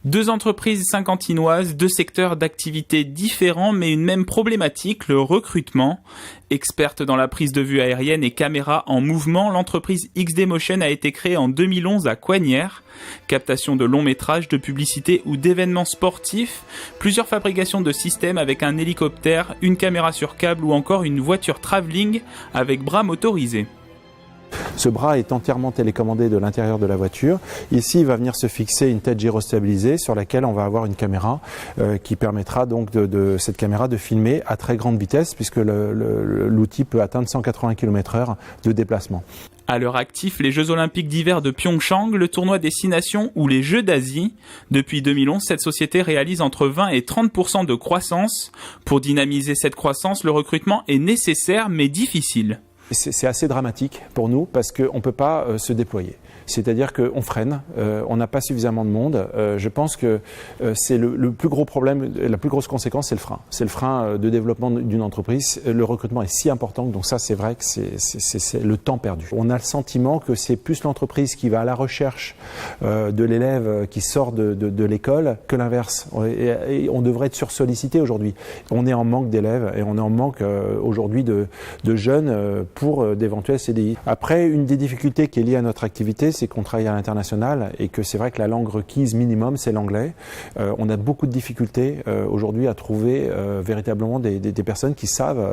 Deux entreprises saint-quentinoises, deux secteurs d'activité différents mais une même problématique, le recrutement. Experte dans la prise de vue aérienne et caméra en mouvement, l'entreprise XD Motion a été créée en 2011 à Coignères. Captation de longs métrages, de publicités ou d'événements sportifs, plusieurs fabrications de systèmes avec un hélicoptère, une caméra sur câble ou encore une voiture travelling avec bras motorisés. Ce bras est entièrement télécommandé de l'intérieur de la voiture. Ici, il va venir se fixer une tête gyrostabilisée sur laquelle on va avoir une caméra qui permettra donc de cette caméra de filmer à très grande vitesse puisque l'outil peut atteindre 180 km/h de déplacement. À l'heure active, les Jeux Olympiques d'hiver de Pyeongchang, le tournoi des 6 nations ou les Jeux d'Asie. Depuis 2011, cette société réalise entre 20 et 30% de croissance. Pour dynamiser cette croissance, le recrutement est nécessaire mais difficile. C'est assez dramatique pour nous parce qu'on ne peut pas se déployer. C'est-à-dire qu'on freine, on n'a pas suffisamment de monde. Je pense que c'est le plus gros problème, la plus grosse conséquence, c'est le frein. C'est le frein de développement d'une entreprise. Le recrutement est si important que donc ça, c'est vrai que c'est le temps perdu. On a le sentiment que c'est plus l'entreprise qui va à la recherche de l'élève qui sort de l'école que l'inverse. Et on devrait être sursollicité aujourd'hui. On est en manque d'élèves et on est en manque aujourd'hui de jeunes pour d'éventuels CDI. Après, une des difficultés qui est liée à notre activité, c'est qu'on travaille à l'international et que c'est vrai que la langue requise minimum, c'est l'anglais. On a beaucoup de difficultés aujourd'hui à trouver véritablement des personnes qui savent,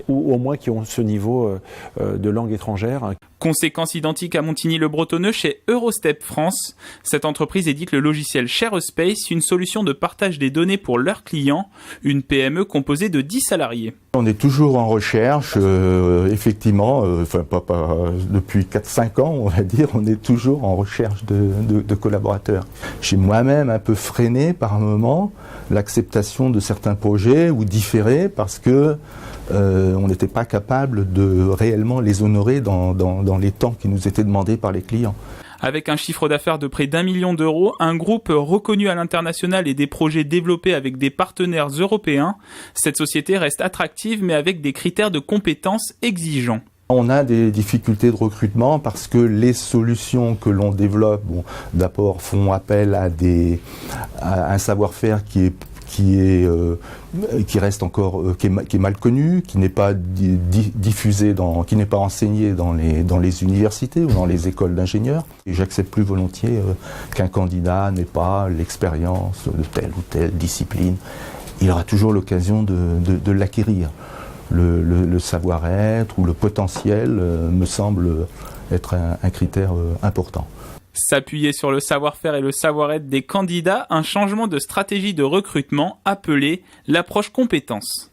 ou au moins qui ont ce niveau de langue étrangère. Conséquence identique à Montigny-le-Bretonneux chez Eurostep France. Cette entreprise édite le logiciel ShareSpace, une solution de partage des données pour leurs clients, une PME composée de 10 salariés. On est toujours en recherche, effectivement, pas depuis 4-5 ans, on va dire, on est toujours en recherche de collaborateurs. J'ai moi-même un peu freiné par moment l'acceptation de certains projets ou différé parce que on n'était pas capable de réellement les honorer dans les temps qui nous étaient demandés par les clients. Avec un chiffre d'affaires de près d'1 million d'euros, un groupe reconnu à l'international et des projets développés avec des partenaires européens, cette société reste attractive mais avec des critères de compétences exigeants. On a des difficultés de recrutement parce que les solutions que l'on développe, d'abord font appel à un savoir-faire qui reste encore, qui est mal connu, qui n'est pas diffusé qui n'est pas enseigné dans les universités ou dans les écoles d'ingénieurs. Et j'accepte plus volontiers qu'un candidat n'ait pas l'expérience de telle ou telle discipline. Il aura toujours l'occasion de l'acquérir. Le savoir-être ou le potentiel me semble être un critère important. S'appuyer sur le savoir-faire et le savoir-être des candidats, un changement de stratégie de recrutement appelé l'approche compétence.